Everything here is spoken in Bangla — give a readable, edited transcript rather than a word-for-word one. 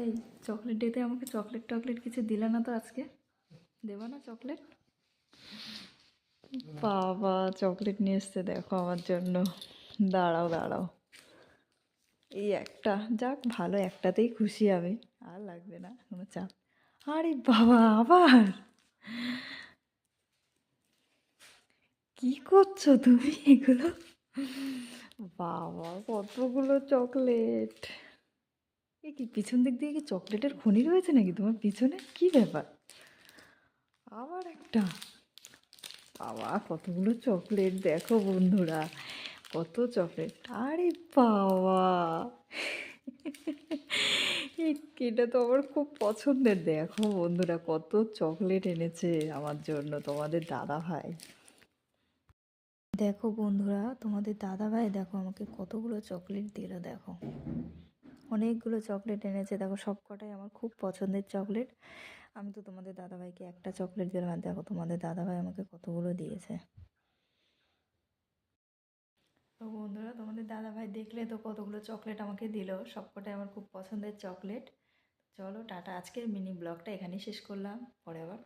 এই চকলেট ডেতে আমাকে চকলেট টকলেট কিছু দিলে না তো আজকে? দেবো না চকলেট? বাবা চকলেট নিয়ে এসছে দেখো আমার জন্য। দাঁড়াও দাঁড়াও, এই একটা যাক, ভালো একটাতেই খুশি আমি, আর লাগবে না কোনো চাপ। আরে বাবা আবার কি করছো তুমি এগুলো? বাবা কতগুলো চকলেট! এ কি পিছন দিক দিয়ে কি চকলেটের খনি রয়েছে নাকি তোমার পিছনে? কি ব্যাপার? আবার একটা! বাবা কতগুলো চকলেট দেখো বন্ধুরা, কত চকলেট! আরে বাবা এটা তো আমার খুব পছন্দের। দেখো বন্ধুরা কত চকলেট এনেছে আমার জন্য তোমাদের দাদা ভাই। দেখো বন্ধুরা তোমাদের দাদা ভাই দেখো আমাকে কতগুলো চকলেট দিল। দেখো অনেকগুলো চকলেট এনেছে, দেখো সব কটাই আমার খুব পছন্দের চকলেট। আমি তো তোমাদের দাদাভাইকে একটা চকলেট দিলাম, আর দেখো তোমাদের দাদাভাই আমাকে কতগুলো দিয়েছে। তো বন্ধুরা তোমাদের দাদাভাই দেখলে তো কতগুলো চকলেট আমাকে দিল, সবকটাই আমার খুব পছন্দের চকলেট। চলো টাটা, আজকের মিনি ব্লগটা এখানেই শেষ করলাম, পরে আবার